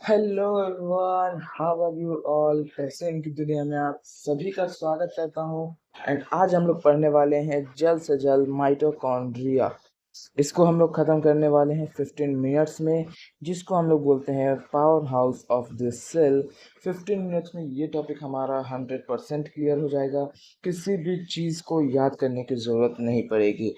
Hello everyone, how are you all. कैसे इनकी दुनिया में आप सभी का स्वागत करता हूँ। एंड आज हम लोग पढ़ने वाले हैं जल्द से जल्द माइटोकॉन्ड्रिया। इसको हम लोग ख़त्म करने वाले हैं 15 मिनट्स में, जिसको हम लोग बोलते हैं powerhouse of the cell. 15 minutes में ये टॉपिक हमारा 100% क्लियर हो जाएगा। किसी भी चीज़ को याद करने की ज़रूरत नहीं पड़ेगी।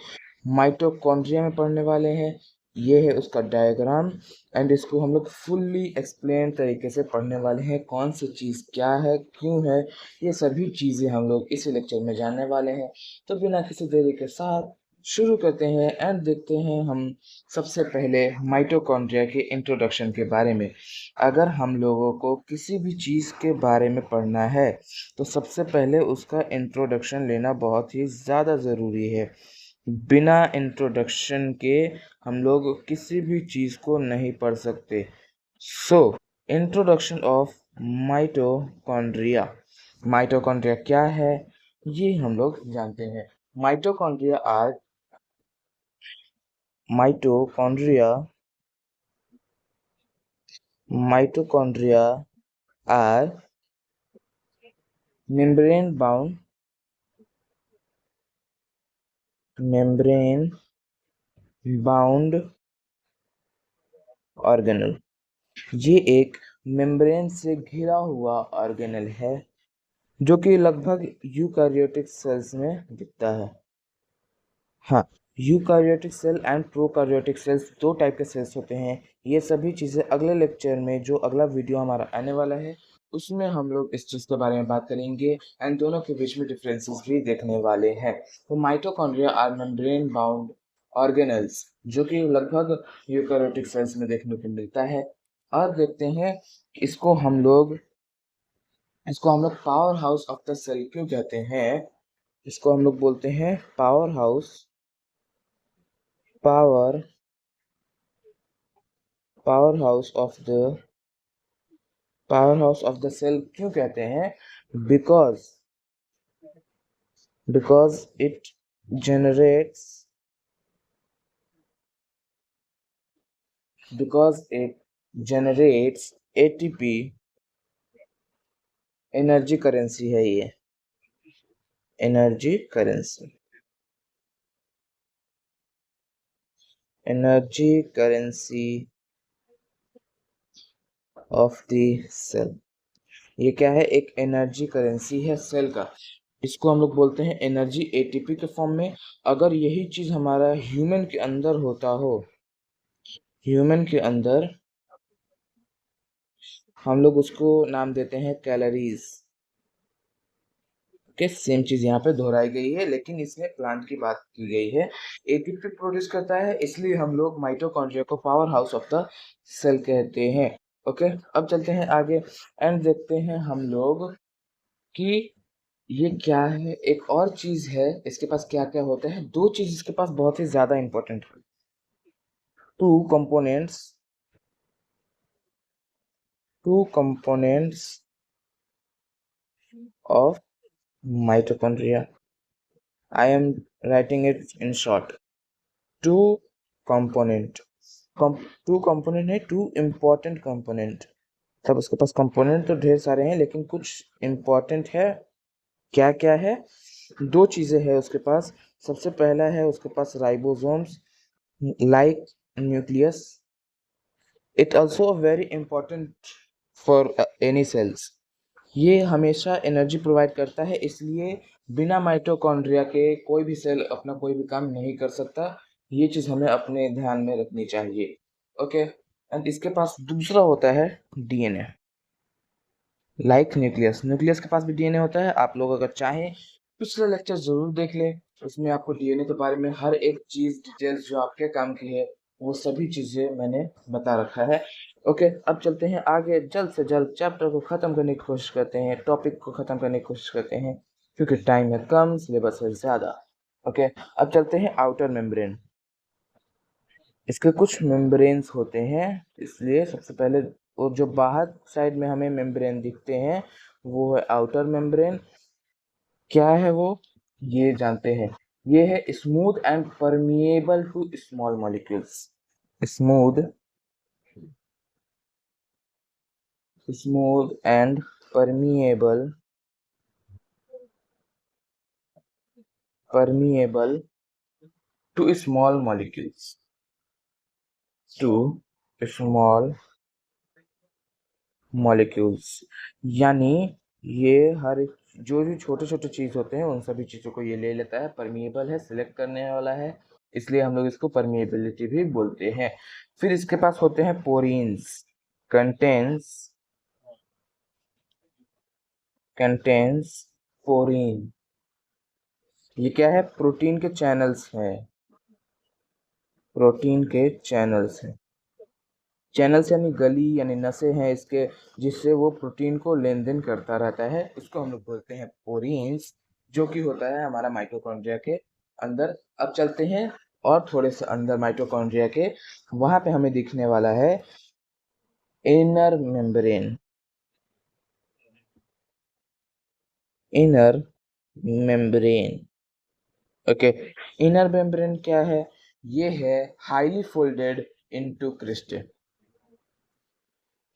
माइटोकॉन्ड्रिया में पढ़ने वाले हैं, ये है उसका डायग्राम। एंड इसको हम लोग फुल्ली एक्सप्लेन तरीके से पढ़ने वाले हैं, कौन सी चीज़ क्या है, क्यों है, ये सभी चीज़ें हम लोग इसी लेक्चर में जानने वाले हैं। तो बिना किसी देरी के साथ शुरू करते हैं एंड देखते हैं हम सबसे पहले माइटोकॉन्ड्रिया के इंट्रोडक्शन के बारे में। अगर हम लोगों को किसी भी चीज़ के बारे में पढ़ना है तो सबसे पहले उसका इंट्रोडक्शन लेना बहुत ही ज़्यादा ज़रूरी है। बिना इंट्रोडक्शन के हम लोग किसी भी चीज़ को नहीं पढ़ सकते। So introduction of mitochondria. Mitochondria क्या है ये हम लोग जानते हैं। Mitochondria are mitochondria mitochondria are membrane bound organelle. ये एक मेम्ब्रेन से घिरा हुआ ऑर्गेनल है जो कि लगभग यूकारियोटिक सेल्स में दिखता है। हाँ, यूकारियोटिक सेल एंड प्रोकारियोटिक सेल्स दो टाइप के सेल्स होते हैं। ये सभी चीज़ें अगले लेक्चर में, जो अगला वीडियो हमारा आने वाला है, उसमें हम लोग इस चीज़ के बारे में बात करेंगे एंड दोनों के बीच में डिफरेंसेस भी देखने वाले हैं। तो mitochondria are membrane bound organelles, जो कि लगभग यूकारियोटिक सेल्स में देखने को मिलता है। अब देखते हैं इसको हम लोग इसको हम लोग powerhouse of the cell क्यों कहते हैं। इसको हम लोग बोलते हैं power powerhouse of the cell क्यों कहते हैं। Because because it generates ATP. Energy currency है ये, energy currency energy currency of the cell. ये क्या है, एक एनर्जी करेंसी है सेल का। इसको हम लोग बोलते हैं एनर्जी एटीपी के फॉर्म में। अगर यही चीज हमारा ह्यूमन के अंदर होता हो, ह्यूमन के अंदर, हम लोग उसको नाम देते हैं कैलोरीज। ओके, सेम चीज यहाँ पे दोहराई गई है, लेकिन इसमें प्लांट की बात की गई है। एटीपी प्रोड्यूस करता है, इसलिए हम लोग माइटोकॉन्ड्रिया को powerhouse of the cell कहते हैं। ओके, अब चलते हैं आगे एंड देखते हैं हम लोग कि ये क्या है। एक और चीज है, इसके पास क्या क्या होता है। दो चीज इसके पास बहुत ही ज्यादा इंपॉर्टेंट है। Two components two components of mitochondria. I am writing it in short. Two component two component है, टू इम्पोर्टेंट कंपोनेंट। तब उसके पास कंपोनेंट तो ढेर सारे हैं, लेकिन कुछ इम्पोर्टेंट है। क्या क्या है, दो चीजें हैं उसके पास। सबसे पहला है उसके पास ribosomes like nucleus. It also very important for any cells. ये हमेशा एनर्जी प्रोवाइड करता है, इसलिए बिना माइटोकॉन्ड्रिया के कोई भी सेल अपना कोई भी काम नहीं कर सकता। ये चीज़ हमें अपने ध्यान में रखनी चाहिए। ओके, एंड इसके पास दूसरा होता है डीएनए। लाइक न्यूक्लियस के पास भी डीएनए होता है। आप लोग अगर चाहें पिछले लेक्चर जरूर देख लें, उसमें आपको डीएनए के बारे में हर एक चीज़ डिटेल्स जो आपके काम की है, वो सभी चीज़ें मैंने बता रखा है। ओके, अब चलते हैं आगे। जल्द से जल्द चैप्टर को ख़त्म करने की कोशिश करते हैं, टॉपिक को ख़त्म करने की कोशिश करते हैं, क्योंकि टाइम है कम, सिलेबस है ज़्यादा। ओके, अब चलते हैं आउटर मेम्ब्रेन। इसके कुछ मेम्ब्रेन्स होते हैं, इसलिए सबसे पहले वो जो बाहर साइड में हमें मेम्ब्रेन दिखते हैं वो है आउटर मेम्ब्रेन। क्या है वो, ये जानते हैं। ये है smooth and permeable to small molecules. Smooth smooth and permeable to small small molecules। यानी ये हर एक जो भी छोटे छोटे चीज होते हैं उन सभी चीजों को ये ले लेता है। परमिएबल है, सिलेक्ट करने वाला है, इसलिए हम लोग इसको परमिएबिलिटी भी बोलते हैं। फिर इसके पास होते हैं पोरीन्स। Contains contains पोरीन। ये क्या है? प्रोटीन के चैनल्स हैं। प्रोटीन के चैनल्स हैं। चैनल्स यानी गली यानी नसें हैं इसके, जिससे वो प्रोटीन को लेन देन करता रहता है। उसको हम लोग बोलते हैं पोरीन्स, जो कि होता है हमारा माइटोकॉन्ड्रिया के अंदर। अब चलते हैं और थोड़े से अंदर माइटोकॉन्ड्रिया के, वहां पे हमें दिखने वाला है inner membrane. Inner membrane. Okay, inner membrane क्या है? ये है highly folded into crystal.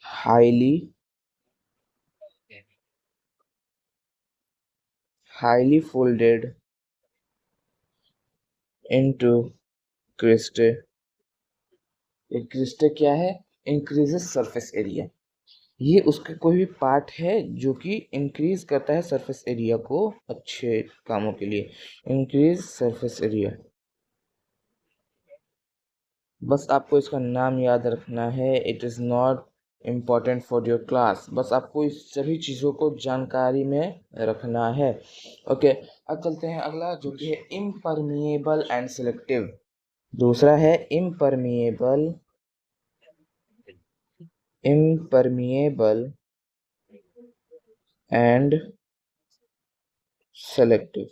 Highly highly folded into crystal. एक क्रिस्टल क्या है? Increases surface area. ये उसका कोई भी पार्ट है जो कि इंक्रीज करता है सरफेस एरिया को अच्छे कामों के लिए। Increase surface area. बस आपको इसका नाम याद रखना है। It is not important for your class. बस आपको इस सभी चीज़ों को जानकारी में रखना है। ओके, अब चलते हैं अगला, जो कि है इम्परमिएबल एंड सिलेक्टिव। दूसरा है इम्परमिएबल एंड सेलेक्टिव।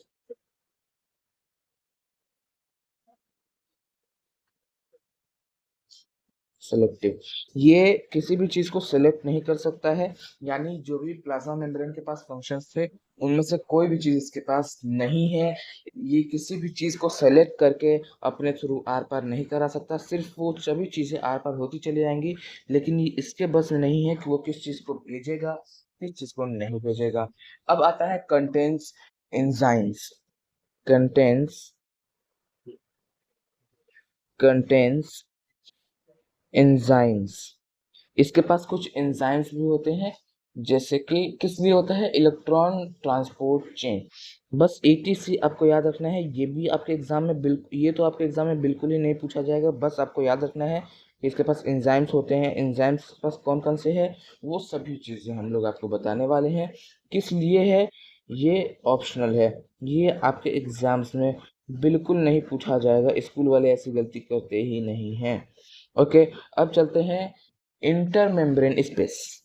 सेलेक्टिव, ये किसी भी चीज को सेलेक्ट नहीं कर सकता है। यानी जो भी प्लाज्मा मेम्ब्रेन के पास फंक्शंस थे उनमें से कोई भी चीज इसके पास नहीं है। ये किसी भी चीज को सेलेक्ट करके अपने थ्रू आर पार नहीं करा सकता। सिर्फ वो सभी चीजें आर पार होती चली जाएंगी, लेकिन ये इसके बस में नहीं है कि वो किस चीज को भेजेगा, किस चीज को नहीं भेजेगा। अब आता है contains enzymes. Contains contains enzymes. इसके पास कुछ एंजाइम्स भी होते हैं, जैसे कि किस लिए होता है? Electron transport chain. बस एटीसी आपको याद रखना है। ये भी आपके एग्जाम में बिल्कुल, ये तो आपके एग्जाम में बिल्कुल ही नहीं पूछा जाएगा। बस आपको याद रखना है कि इसके पास एंजाइम्स होते हैं। एंजाइम्स के पास कौन कौन से हैं वो सभी चीज़ें हम लोग आपको बताने वाले हैं। किस लिए है ये ऑप्शनल है, ये आपके एग्जाम्स में बिल्कुल नहीं पूछा जाएगा। स्कूल वाले ऐसी गलती करते ही नहीं हैं। ओके, अब चलते हैं inter membrane space.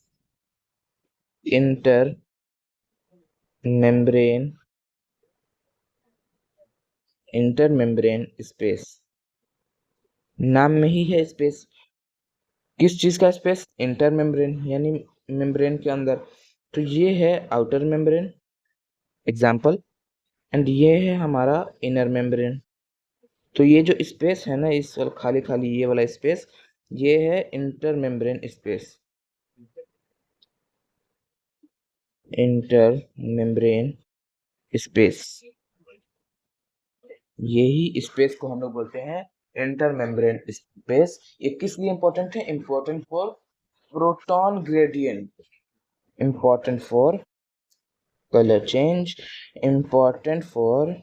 Inter membrane inter membrane space. नाम में ही है स्पेस। किस चीज का स्पेस? इंटर मेम्ब्रेन यानी मेम्ब्रेन के अंदर। तो ये है आउटर मेम्ब्रेन एग्जाम्पल, एंड ये है हमारा इनर मेम्ब्रेन। तो ये जो स्पेस है ना, इस वाला खाली खाली ये वाला स्पेस, ये है inter membrane space. Inter membrane space, यही स्पेस को हम लोग बोलते हैं इंटर मेम्ब्रेन स्पेस। ये किस लिए इंपॉर्टेंट है? Important for proton gradient, important for colour change, important for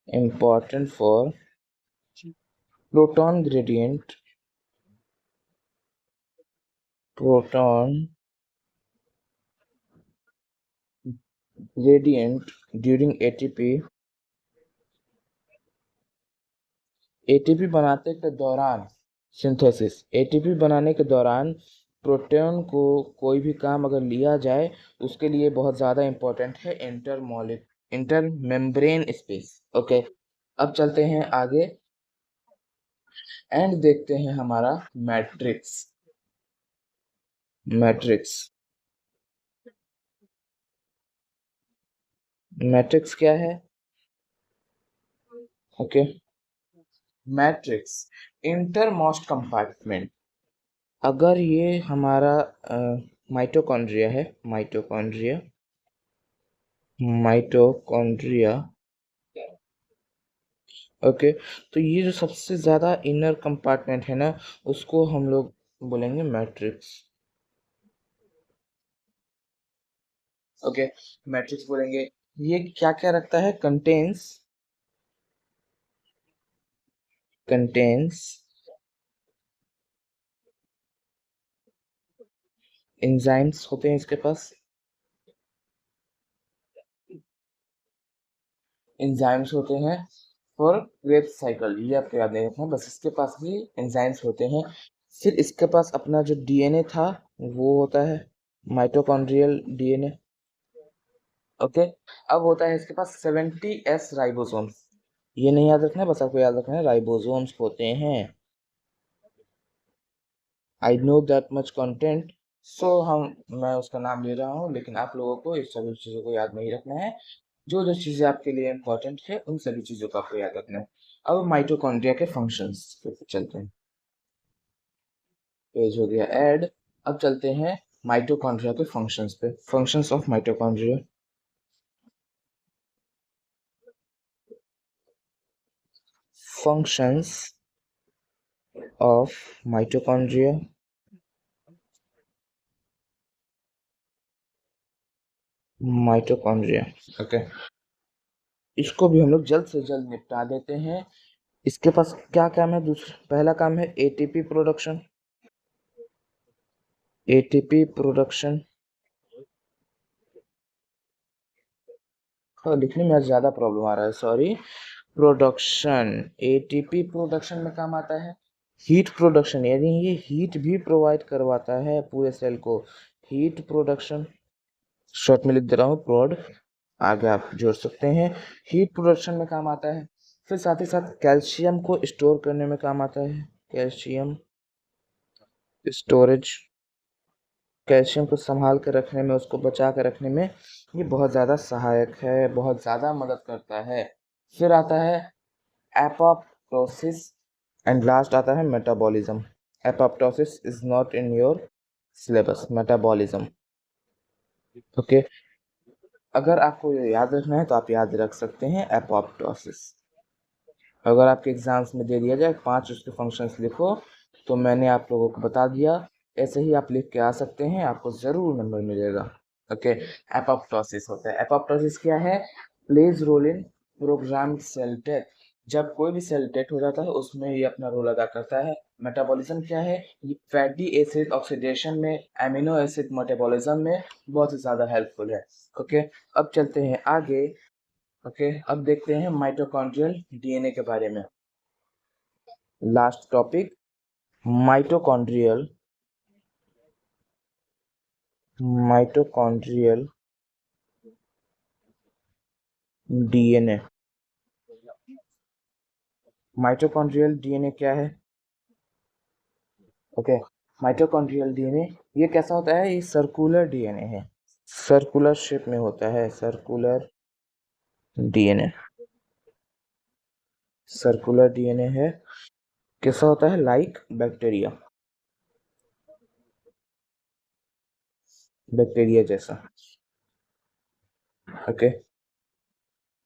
important for proton gradient, proton gradient during ATP. ATP बनाने के दौरान सिंथेसिस, एटीपी बनाने के दौरान प्रोटॉन को कोई भी काम अगर लिया जाए उसके लिए बहुत ज़्यादा इम्पोर्टेंट है इंटर मेम्ब्रेन स्पेस। ओके, अब चलते हैं आगे एंड देखते हैं हमारा मैट्रिक्स। मैट्रिक्स मैट्रिक्स क्या है? Okay, matrix, intermost compartment. अगर ये हमारा माइटोकॉन्ड्रिया है, माइटोकॉन्ड्रिया, माइटोकॉन्ड्रिया, ओके, तो ये जो सबसे ज्यादा इनर कंपार्टमेंट है ना, उसको हम लोग बोलेंगे मैट्रिक्स। ओके, मैट्रिक्स बोलेंगे। ये क्या क्या रखता है? कंटेन्स एंजाइम्स होते हैं इसके पास, एंजाइम्स होते हैं फॉर क्रेब्स साइकिल। ये आपको याद नहीं रखना, बस इसके पास भी एंजाइम्स होते हैं। फिर इसके पास अपना जो डीएनए था वो होता है, माइटोकॉन्ड्रियल डीएनए। ओके, अब होता है इसके पास 70s राइबोसोम्स। ये नहीं याद रखना है, बस आपको याद रखना है राइबोसोम्स होते हैं। I know that much content, so मैं उसका नाम ले रहा हूँ, लेकिन आप लोगों को इस सभी चीज़ों को याद नहीं रखना है। जो जो चीज़ें आपके लिए इम्पोर्टेंट है उन सभी चीज़ों को आपको याद रखना है। अब माइटोकॉन्ड्रिया के फंक्शंस पे चलते हैं। पेज हो गया ऐड। अब चलते हैं माइटोकॉन्ड्रिया के फंक्शंस पे। Functions of mitochondria, functions of mitochondria, mitochondria. Okay, इसको भी हम लोग जल्द से जल्द निपटा देते हैं। इसके पास क्या काम है? दूसरा पहला काम है एटीपी प्रोडक्शन, एटीपी प्रोडक्शन। हाँ, लिखने में आज ज़्यादा प्रॉब्लम आ रहा है, सॉरी। प्रोडक्शन, एटीपी प्रोडक्शन में काम आता है हीट प्रोडक्शन, यानी ये हीट भी प्रोवाइड करवाता है पूरे सेल को। हीट प्रोडक्शन, शॉर्ट में लिख दे रहा हूँ प्रोड, आगे आप जोड़ सकते हैं। हीट प्रोडक्शन में काम आता है। फिर साथ ही साथ कैल्शियम को स्टोर करने में काम आता है, कैल्शियम स्टोरेज। कैल्शियम को संभाल कर रखने में, उसको बचा कर रखने में ये बहुत ज़्यादा सहायक है, बहुत ज़्यादा मदद करता है। फिर आता है एपोप्टोसिस, एंड लास्ट आता है metabolism. Apoptosis is not in your syllabus, metabolism. Okay, अगर आपको ये याद रखना है तो आप याद रख सकते हैं एपोप्टोसिस। अगर आपके एग्जाम्स में दे दिया जाए 5 उसके फंक्शंस लिखो, तो मैंने आप लोगों को बता दिया। ऐसे ही आप लिख के आ सकते हैं, आपको ज़रूर नंबर मिलेगा। ओके, एपोप्टोसिस होता है। एपोप्टोसिस क्या है? Plays role in programmed cell death. जब कोई भी सेल डेथ हो जाता है उसमें ये अपना रोल अदा करता है। मेटाबॉलिज्म क्या है? ये फैटी एसिड ऑक्सीडेशन में, एमिनो एसिड मेटाबॉलिज्म में बहुत ही ज़्यादा हेल्पफुल है। ओके, अब चलते हैं आगे। ओके, अब देखते हैं माइटोकॉन्ड्रियल डीएनए के बारे में। Last topic, mitochondrial, mitochondrial DNA. Mitochondrial DNA क्या है? ओके, माइटोकॉन्ड्रियल डीएनए ये कैसा होता है? ये सर्कुलर डीएनए है, सर्कुलर शेप में होता है, सर्कुलर डीएनए, सर्कुलर डीएनए है। कैसा होता है? लाइक बैक्टीरिया, बैक्टीरिया जैसा। ओके,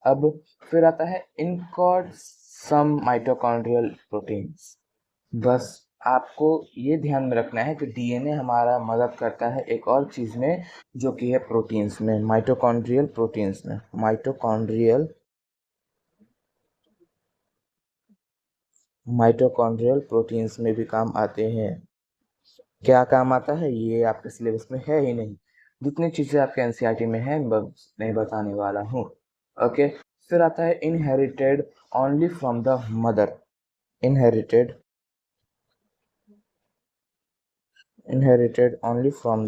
अब फिर आता है इनकॉर्ड सम माइटोकॉन्ड्रियल प्रोटीन्स। बस आपको ये ध्यान में रखना है कि डीएनए हमारा मदद करता है एक और चीज़ में, जो कि है प्रोटीन्स में, माइटोकॉन्ड्रियल प्रोटीन्स में। माइटोकॉन्ड्रियल, माइटोकॉन्ड्रियल प्रोटीन्स में भी काम आते हैं। क्या काम आता है ये आपके सिलेबस में है ही नहीं। जितनी चीज़ें आपके एनसीईआरटी में है नहीं बताने वाला हूँ। ओके, फिर आता है inherited only from the mother. Inherited, inherited only from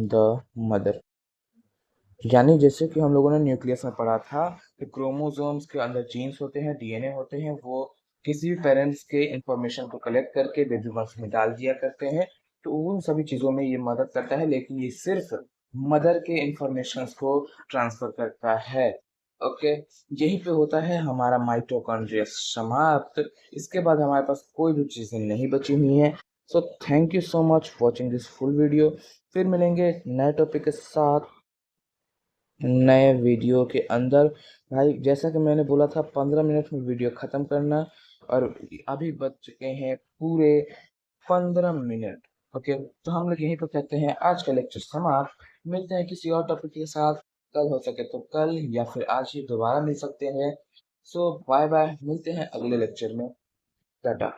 the mother। यानी जैसे कि हम लोगों ने न्यूक्लियस में पढ़ा था कि क्रोमोसोम्स के अंदर जीन्स होते हैं, डीएनए होते हैं, वो किसी भी पेरेंट्स के इंफॉर्मेशन को कलेक्ट करके बेबी बम्स में डाल दिया करते हैं। तो उन सभी चीज़ों में ये मदद करता है, लेकिन ये सिर्फ मदर के इंफॉर्मेशन को ट्रांसफर करता है। ओके, यहीं पे होता है हमारा माइटोकॉन्ड्रिया समाप्त। इसके बाद हमारे पास कोई भी चीज़ें नहीं बची हुई हैं। So thank you so much watching this full video. फिर मिलेंगे नए टॉपिक के साथ नए वीडियो के अंदर। भाई जैसा कि मैंने बोला था 15 मिनट में वीडियो ख़त्म करना, और अभी बज चुके हैं पूरे 15 मिनट। ओके, तो हम लोग यहीं पर कहते हैं आज का लेक्चर समाप्त। मिलते हैं किसी और टॉपिक के साथ, कल हो सके तो कल, या फिर आज ही दोबारा मिल सकते हैं। सो बाय बाय, मिलते हैं अगले लेक्चर में। टाटा।